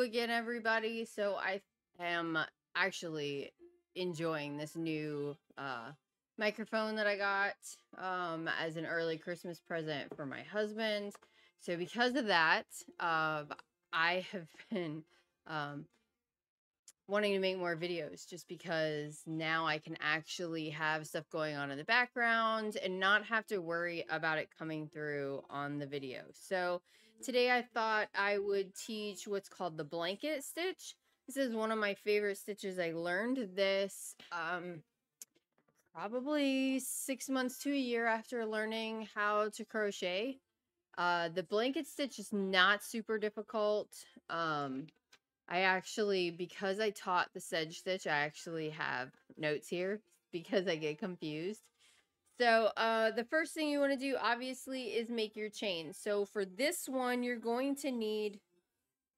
again, everybody. So I am actually enjoying this new microphone that I got as an early Christmas present for my husband. So because of that, I have been wanting to make more videos just because now I can actually have stuff going on in the background and not have to worry about it coming through on the video. So today I thought I would teach what's called the blanket stitch. This is one of my favorite stitches. I learned this probably 6 months to a year after learning how to crochet. The blanket stitch is not super difficult. I actually, because I taught the sedge stitch, I actually have notes here because I get confused. So the first thing you want to do, obviously, is make your chain. So for this one, you're going to need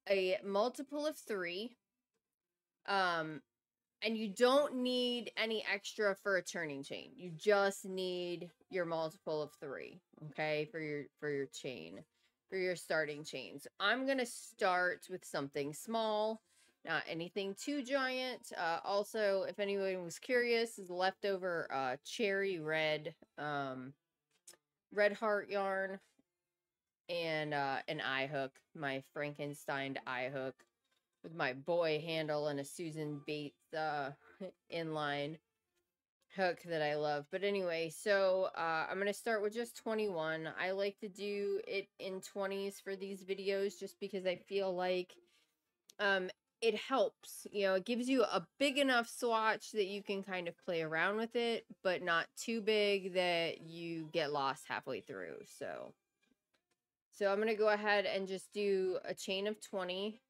a multiple of 3. And you don't need any extra for a turning chain. You just need your multiple of 3, okay, for your chain. For your starting chains. I'm going to start with something small, not anything too giant. Also, if anyone was curious, is leftover cherry red red heart yarn and an eye hook, my Frankenstein eye hook with my boy handle and a Susan Bates inline hook that I love. But anyway, so I'm going to start with just 21. I like to do it in 20s for these videos just because I feel like it helps. You know, it gives you a big enough swatch that you can kind of play around with it, but not too big that you get lost halfway through. So I'm going to go ahead and just do a chain of 20.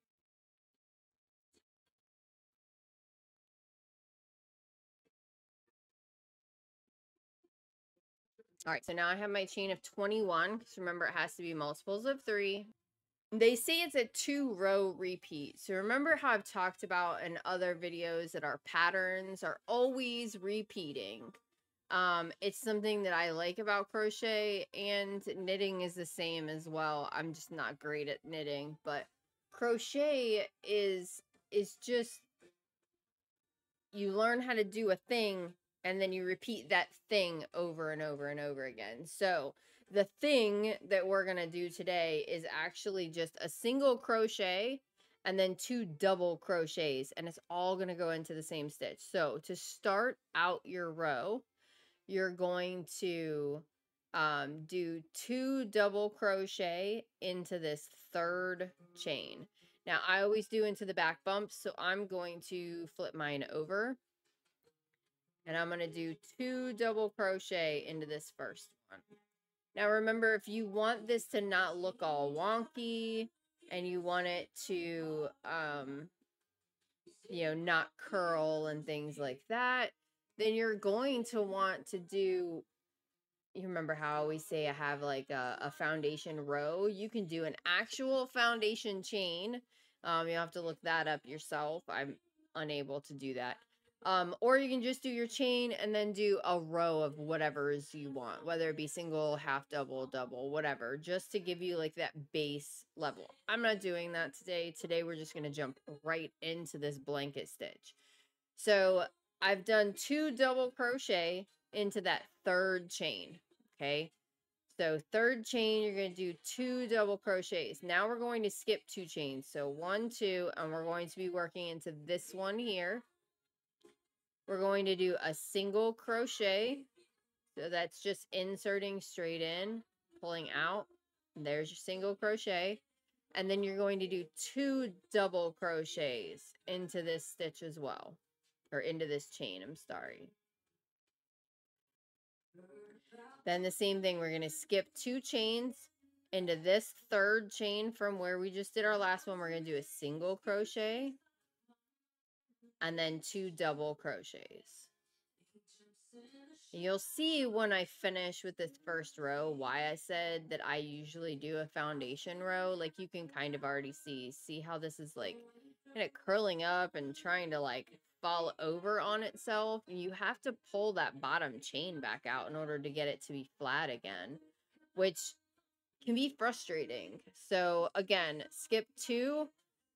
All right, so now I have my chain of 21, because remember, it has to be multiples of 3. They say it's a 2-row repeat. So remember how I've talked about in other videos that our patterns are always repeating. It's something that I like about crochet, and knitting is the same as well. I'm just not great at knitting, but crochet is just, you learn how to do a thing and then you repeat that thing over and over and over again. So the thing that we're going to do today is actually just a single crochet and then 2 double crochets, and it's all going to go into the same stitch. So to start out your row, you're going to do 2 double crochet into this 3rd chain. Now I always do into the back bump, so I'm going to flip mine over. And I'm going to do 2 double crochet into this first one. Now remember, if you want this to not look all wonky and you want it to, you know, not curl and things like that, then you're going to want to do, you remember how I always say I have like a foundation row? You can do an actual foundation chain. You have to look that up yourself. I'm unable to do that. Or you can just do your chain and then do a row of whatever's you want, whether it be single, half, double, double, whatever, just to give you like that base level. I'm not doing that today. Today we're just going to jump right into this blanket stitch. So I've done 2 double crochet into that 3rd chain. Okay. So 3rd chain, you're going to do 2 double crochets. Now we're going to skip 2 chains. So 1, 2, and we're going to be working into this one here. We're going to do a single crochet. So that's just inserting straight in, pulling out. There's your single crochet. And then you're going to do 2 double crochets into this stitch as well. Or into this chain, I'm sorry. Then the same thing, we're going to skip 2 chains into this 3rd chain from where we just did our last one. We're going to do a single crochet. And then 2 double crochets. You'll see when I finish with this first row why I said that I usually do a foundation row. Like, you can kind of already see how this is like kind of curling up and trying to like fall over on itself. You have to pull that bottom chain back out in order to get it to be flat again, which can be frustrating. So again, skip 2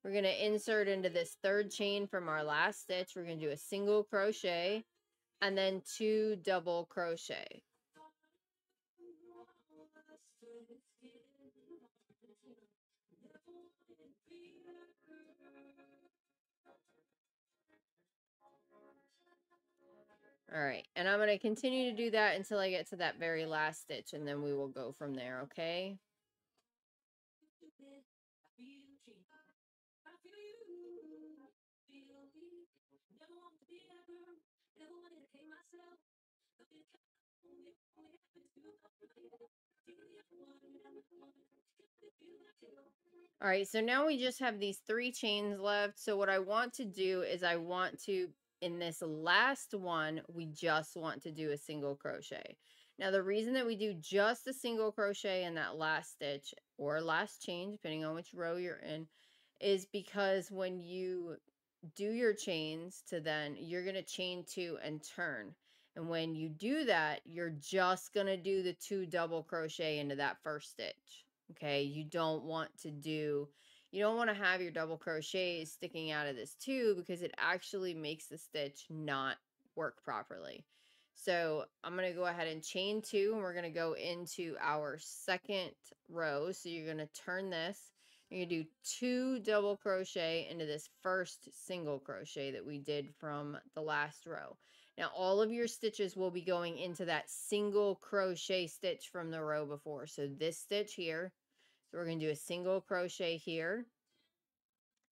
We're going to insert into this third chain from our last stitch. We're going to do a single crochet and then 2 double crochet. All right, and I'm going to continue to do that until I get to that very last stitch, and then we will go from there, okay? All right, so now we just have these 3 chains left. So what I want to do is I want to, in this last one, we just want to do a single crochet. Now the reason that we do just a single crochet in that last stitch or last chain, depending on which row you're in, is because when you do your chains to then, you're going to chain 2 and turn. And when you do that, you're just going to do the 2 double crochet into that first stitch. Okay, you don't want to have your double crochets sticking out of this too, because it actually makes the stitch not work properly. So I'm going to go ahead and chain 2, and we're going to go into our second row. So you're going to turn this. You're going to do 2 double crochet into this first single crochet that we did from the last row. Now all of your stitches will be going into that single crochet stitch from the row before. So this stitch here, so we're going to do a single crochet here,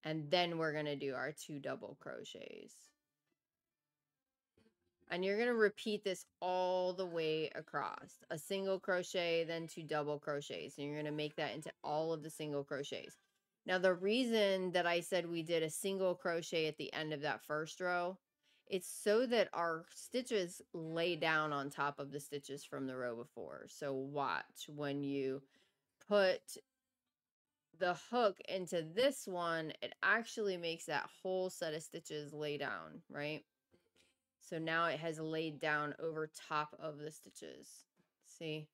and then we're going to do our 2 double crochets. And you're going to repeat this all the way across. A single crochet, then 2 double crochets. And you're going to make that into all of the single crochets. Now, the reason that I said we did a single crochet at the end of that first row, it's so that our stitches lay down on top of the stitches from the row before. So watch, when you put the hook into this one, it actually makes that whole set of stitches lay down, right? So now it has laid down over top of the stitches. See?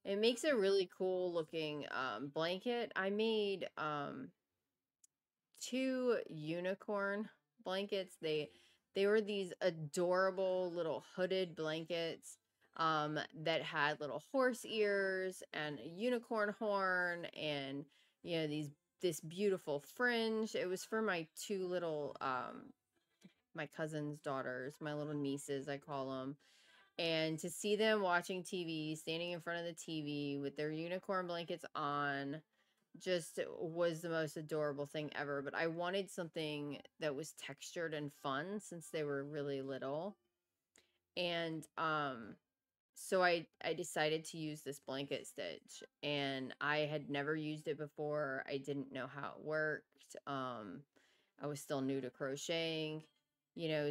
It makes a really cool looking blanket. I made 2 unicorn blankets. They were these adorable little hooded blankets that had little horse ears and a unicorn horn, and this beautiful fringe. It was for my 2 little my cousin's daughters, my little nieces, I call them. And to see them watching TV, standing in front of the TV with their unicorn blankets on, just was the most adorable thing ever. But I wanted something that was textured and fun since they were really little. And so I decided to use this blanket stitch, and I had never used it before. I didn't know how it worked. I was still new to crocheting,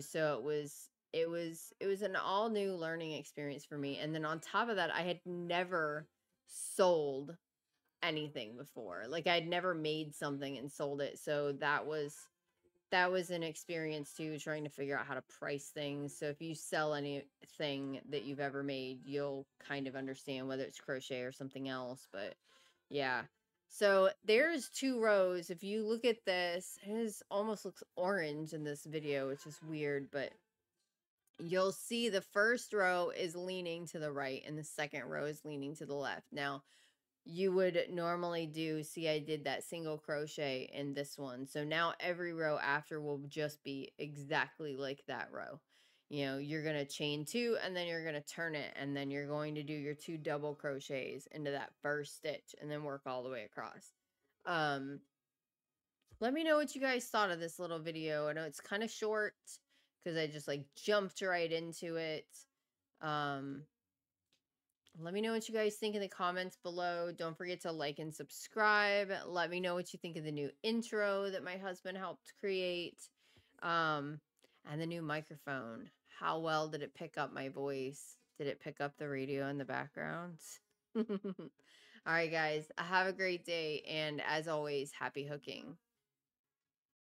so it was an all new learning experience for me. And then on top of that, I had never sold anything before. Like, I'd never made something and sold it. So that was an experience too, trying to figure out how to price things. So if you sell anything that you've ever made, you'll kind of understand whether it's crochet or something else. But yeah. So there's 2 rows. If you look at this, almost looks orange in this video, which is weird, but you'll see the first row is leaning to the right and the second row is leaning to the left. Now, you would normally see, I did that single crochet in this one. So now every row after will just be exactly like that row. You're going to chain 2, and then you're going to turn it, and then you're going to do your 2 double crochets into that first stitch and then work all the way across. Let me know what you guys thought of this little video. I know it's kind of short because I just jumped right into it. Let me know what you guys think in the comments below. Don't forget to like and subscribe. Let me know what you think of the new intro that my husband helped create. And the new microphone. How well did it pick up my voice? Did it pick up the radio in the background? All right, guys. Have a great day. And as always, happy hooking.